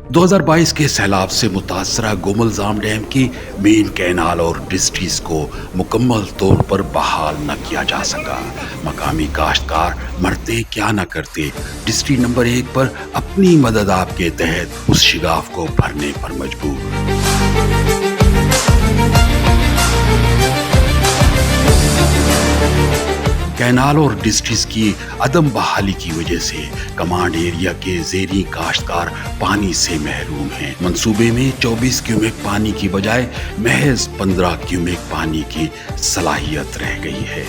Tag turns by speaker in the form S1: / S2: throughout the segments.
S1: 2022 के सैलाब से मुतासरा गोमलजाम डैम की मेन कैनाल और डिस्ट्रीज को मुकम्मल तौर पर बहाल न किया जा सका। मकामी काश्तकार मरते क्या न करते डिस्ट्री नंबर 1 पर अपनी मदद आप के तहत उस शिगाफ को भरने पर मजबूर। कैनाल और डिस्ट्रीज की अदम बहाली की वजह से कमांड एरिया के ज़ेरी काश्तकार पानी से महरूम हैं। मंसूबे में 24 क्यूमेक पानी की बजाय महज 15 क्यूमेक पानी की सलाहियत रह गई है।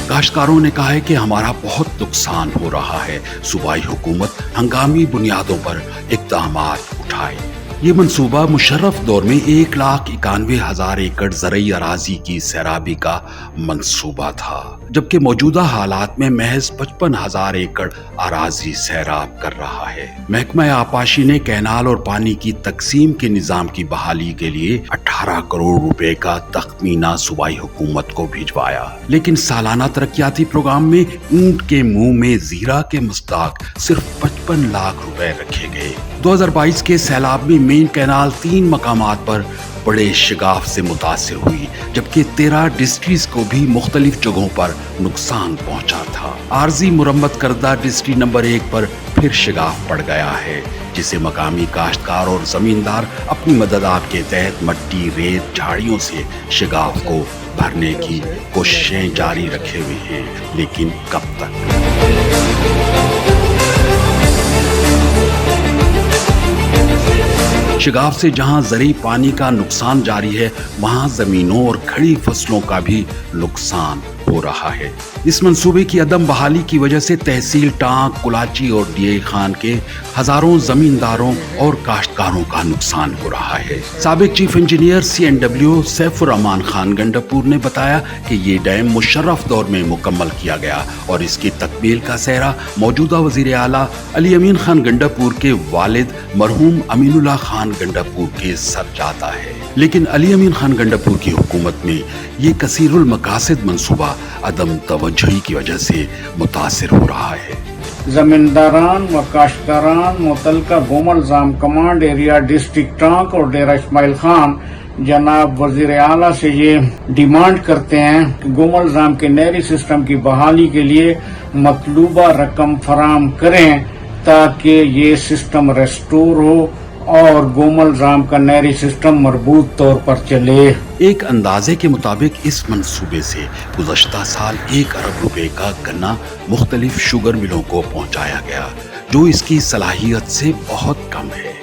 S1: काश्तकारों ने कहा है कि हमारा बहुत नुकसान हो रहा है, सूबाई हुकूमत हंगामी बुनियादों पर इक़दामात उठाए। ये मंसूबा मुशर्रफ दौर में 1,91,000 एकड़ ज़रई अराजी की सैराबी का मंसूबा था, जबकि मौजूदा हालात में महज 55,000 एकड़ अराजी सैराब कर रहा है। महकमा आपाशी ने कैनाल और पानी की तकसीम के निज़ाम की बहाली के लिए 18 करोड़ रुपए का तखमीना सूबाई हुकूमत को भिजवाया, लेकिन सालाना तरक्याती प्रोग्राम में ऊंट के मुंह में जीरा के मुस्ताक सिर्फ 55 लाख रुपए रखे गए। 2022 के सैलाब में मेन कैनाल 3 मकामात पर बड़े शिगाफ से मुतासिर हुई, जबकि 13 डिस्ट्रीज को भी मुख्तलिफ जगहों पर नुकसान पहुंचा था। आर्जी मुरम्मत करदा डिस्ट्री नंबर 1 पर फिर शिगाफ पड़ गया है, जिसे मकामी काश्तकार और जमींदार अपनी मदद आप के तहत मट्टी, रेत, झाड़ियों से शिगाफ को भरने की कोशिशें जारी रखे हुए हैं, लेकिन कब तक? शिगाफ से जहां ज़री पानी का नुकसान जारी है, वहां जमीनों और खड़ी फसलों का भी नुकसान हो रहा है। इस मंसूबे की अदम बहाली की वजह से तहसील टांक, कुलाची और डीए खान के हजारों जमींदारों और काश्तकारों का नुकसान हो रहा है। साबिक chief engineer CNW Saifur Rahman Khan Gandapur ने बताया कि ये डैम मुशर्रफ दौर में मुकम्मल किया गया और इसकी तकमील का सेहरा मौजूदा वजीर आला अली अमीन खान गंडापुर के वालिद मरहूम अमीनुल्लाह खान गंडापुर के सर जाता है, लेकिन अली अमीन खान गंडापुर की हुकूमत में ये कसीरुल मकासिद मंसूबा अदम तवज्जुही की वजह से मुतासिर हो रहा है।
S2: जमींदारान व काश्तकारान मुतलका गोमलजाम कमांड एरिया डिस्ट्रिक्ट टांक और डेरा इस्माइल खान जनाब वजीर आला से ये डिमांड करते हैं कि गोमलजाम के नहरी सिस्टम की बहाली के लिए मतलूबा रकम फराम करें, ताकि ये सिस्टम रेस्टोर हो और गोमलजाम का नहरी सिस्टम मरबूत तौर पर चले।
S1: एक अंदाजे के मुताबिक इस मंसूबे से गुज़श्ता साल 1 अरब रुपए का गन्ना मुख्तलिफ शुगर मिलों को पहुंचाया गया, जो इसकी सलाहियत से बहुत कम है।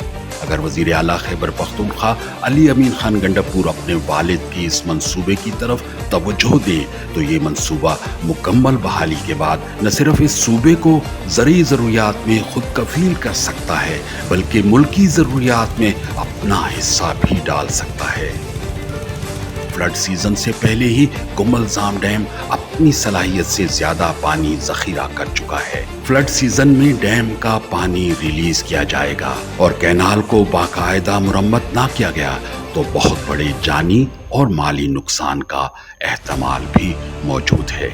S1: अगर वजीर आला खैबर पख्तूनख्वा अली अमीन खान गंडापुर अपने वालिद की इस मंसूबे की तरफ तवज्जो दे, तो ये मंसूबा मुकम्मल बहाली के बाद न सिर्फ इस सूबे को ज़रूरी ज़रूरियात में खुद कफील कर सकता है, बल्कि मुल्की ज़रूरियात में अपना हिस्सा भी डाल सकता है। फ्लड सीजन से पहले ही गोमलजाम डैम अपनी सलाहियत से ज्यादा पानी जखीरा कर चुका है। फ्लड सीजन में डैम का पानी रिलीज किया जाएगा और कैनाल को बाकायदा मुरम्मत ना किया गया तो बहुत बड़े जानी और माली नुकसान का एहतमाल भी मौजूद है।